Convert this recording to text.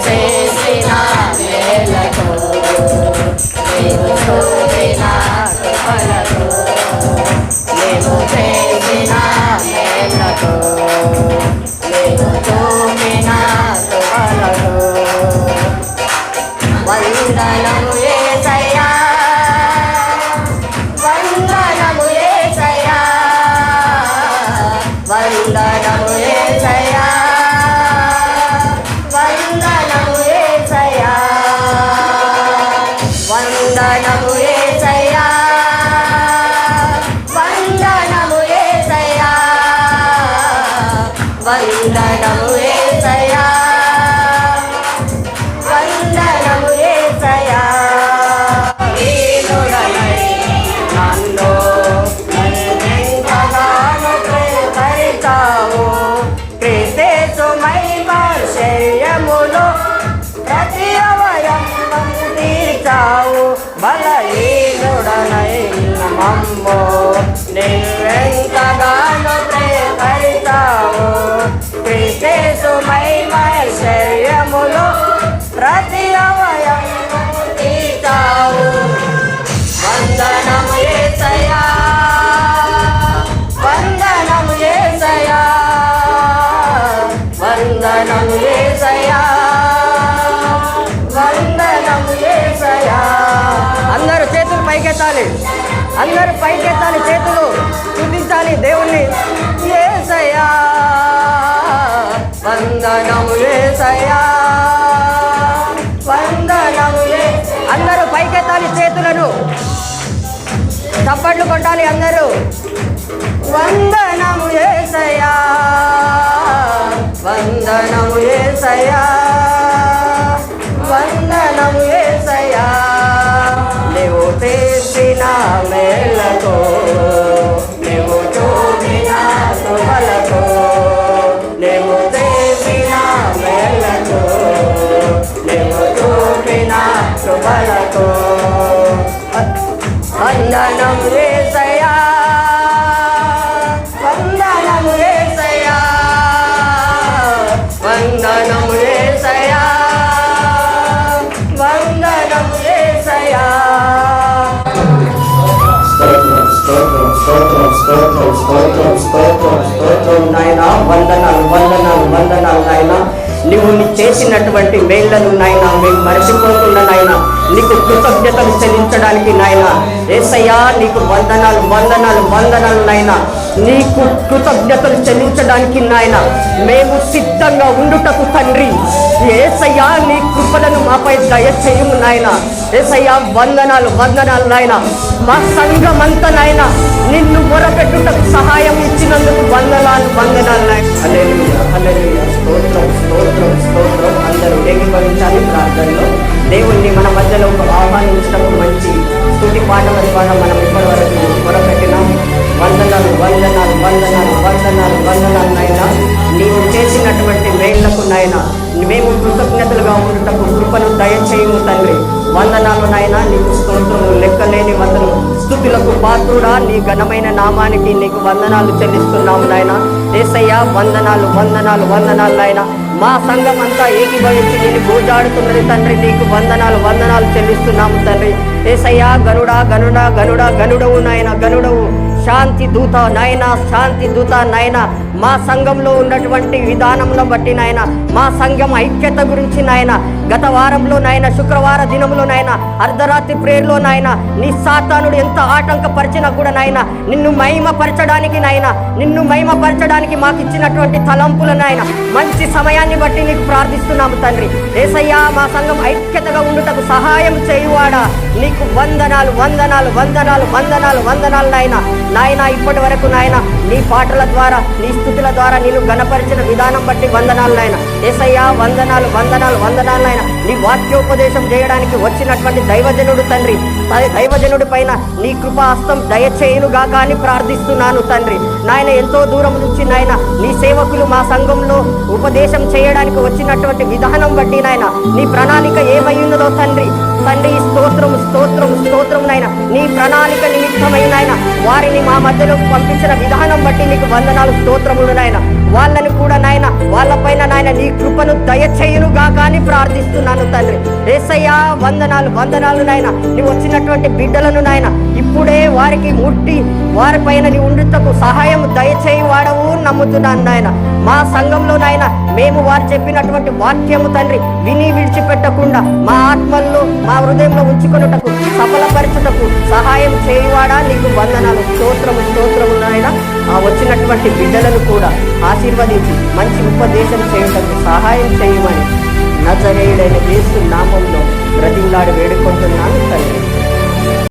చేసిన మేలకు నీవు చూపిన కృపలకు నీవు చేసిన మేలకు నీవు చూపిన కృపలకు వందనము యేసయ్యా వందనము యేసయ్యా వందనము యేసయ్యా వందనము యేసయ్యా వందనము యేసయ్యా వందనము యేసయ్యా వందనము యేసయ్యా వందనము యేసయ్యా దీనుడనై నన్ను నన్నెంతగానో ప్రేమపరిచావు క్రీస్తు మహిమ శరీరములో ప్రతి అవయవం తీర్చావు బలహీనుడనై మమ్ము నీవెంతగానో ప్రేమపరిచావు క్రీస్తు మహిమ శరీరములో ప్రతి అవయవం తీర్చావు వందనము యేసయ్యా వందనము యేసయ్యా వందనము యేసయ్యా వందనము యేసయ్యా అందరూ చేతులు పైకెత్తాలి అందరూ పైకెత్తాలి చేతులు చూపించాలి దేవుణ్ణి యేసయ్యా వందనము యేసయ్యా వందనము అందరూ పైకెత్తాలి చేతులను చప్పట్లు కొట్టాలి అందరూ వందనము యేసయ్యా వందనము యేసయ్యా వందనము యేసయ్యా నీవు చేసిన మేలకు నీవు చూపిన కృపలకు నీవు చేసిన మేలకు నీవు చూపిన కృపలకు వందనము యేసయ్యా వందనము యేసయ్యా వందనము యేసయ్యా వందనము యేసయ్యా నాయనా వందనాలు వందనాలు వందనాలు నాయనా నువ్వు చేసినటువంటి మేళ్లను నాయన మేము మరచిపోతున్నా నాయన నీకు కృతజ్ఞతలు చెల్లించడానికి నాయన యేసయ్యా నీకు వందనాలు వందనాలు వందనాలు నాయన నీకు కృతజ్ఞతలు చెల్లించడానికి నాయన మేము సిద్ధంగా ఉండుటకు తండ్రి యేసయ్యా నీ కృపలను మాపై దయచేయము నాయన యేసయ్యా వందనాలు వందనాలు నాయన మా సంఘమంతా నాయన నిన్ను మొరపెట్టుటకు సహాయం ఇచ్చినందుకు వందనాలు వందనాలు నాయన హల్లెలూయా హల్లెలూయా స్తోత్రం స్తోత్రం స్తోత్రం అందరూ ఏకీభవించాలి ప్రార్థనలో దేవుణ్ణి మన మధ్యలో ఆహ్వానించడం మంచి స్తుతి పాటల ద్వారా మనం ఇప్పటి వరకు మొరపెట్టినాం వందనాలు వందనాలు వందనాలు వందనాలు వందనాలు నాయన నీవు చేసినటువంటి మేళ్లకు నాయన మేము కృతజ్ఞతలుగా ఉండటకు కృపను దయచేయము తండ్రి వందనాలు నాయన నీకు స్తోత్రము లెక్కలేని వందలు స్తుతులకు పాత్రుడా నీ ఘనమైన నామానికి నీకు వందనాలు చెల్లిస్తున్నాము నాయన యేసయ్యా వందనాలు వందనాలు వందనాలు నాయన మా సంఘం అంతా ఏకీభవించి నేను పూజాడుతున్నది తండ్రి నీకు వందనాలు వందనాలు చెల్లిస్తున్నాము తండ్రి యేసయ్యా గనుడా గనుడా గనుడా గనుడవు నాయన గనుడవు శాంతి దూత నాయన శాంతి దూత నాయన మా సంఘంలో ఉన్నటువంటి విధానంలో బట్టి నాయన మా సంఘం ఐక్యత గురించి నాయన గత వారంలో నాయన శుక్రవార దినంలో నాయన అర్ధరాత్రి ప్రేయర్లో నాయన నీ సాతానుడు ఎంత ఆటంకపరిచినా కూడా నాయన నిన్ను మహిమపరచడానికి నాయన నిన్ను మహిమపరచడానికి మాకు ఇచ్చినటువంటి తలంపుల నాయన మంచి సమయాన్ని బట్టి నీకు ప్రార్థిస్తున్నాము తండ్రి యేసయ్యా మా సంఘం ఐక్యతగా ఉండుటకు సహాయం చేయువాడా నీకు వందనాలు వందనాలు వందనాలు వందనాలు వందనాలు నాయన నాయన ఇప్పటి వరకు నాయన నీ పాటల ద్వారా నీ స్తుతుల ద్వారా నేను గణపరిచిన విధానం బట్టి వందనాలు నాయన యేసయ్యా వందనాలు వందనాలు వందనాలు నాయన నీ వాక్యోపదేశం చేయడానికి వచ్చినటువంటి దైవజనుడు తండ్రి దైవజనుడి పైన నీ కృపాహస్తం దయచేయునుగాక అని ప్రార్థిస్తున్నాను తండ్రి నాయన ఎంతో దూరం నుంచి నాయన నీ సేవకులు మా సంఘంలో ఉపదేశం చేయడానికి వచ్చినటువంటి విధానం బట్టి నాయన నీ ప్రణాళిక ఏమై ఉన్నదో తండ్రి తండ్రి స్తోత్రం స్తోత్రం స్తోత్రం నాయన నీ ప్రణాళిక నిమిత్తమైన వారిని మా మధ్యలోకి పంపించిన విధానం బట్టి నీకు వందనాలు స్తోత్రములు నాయన వాళ్ళని కూడా నాయన, వాళ్ళపైన నాయన నీ కృపను దయచేయునుగా కానీ ప్రార్థిస్తున్నాను తండ్రి. యేసయ్యా వందనాలు వందనాలు నాయన. నీ వచ్చినటువంటి బిడ్డలను నాయన ఇప్పుడే వారికి ముట్టి వారిపైన నీ ఉండుటకు సహాయం దయచేయి వాడవు నమ్ముతున్నాను నాయన. మా సంఘంలో నాయన మేము వారు చెప్పినటువంటి వాక్యము తండ్రి విని విడిచిపెట్టకుండా మా ఆత్మల్లో మా హృదయంలో ఉంచుకొనుటకు సఫలపరచుటకు సహాయం చేయువాడా నీకు వందనాలు. స్తోత్రము స్తోత్రము నాయన. ఆ వచ్చినటువంటి బిడ్డలను కూడా ఆశీర్వదించి మంచి ఉపదేశం చేయుటకు సహాయం చేయమని నజరేయుడైన యేసు నామములో బ్రతిమలాడి వేడుకుంటున్నాను తండ్రి.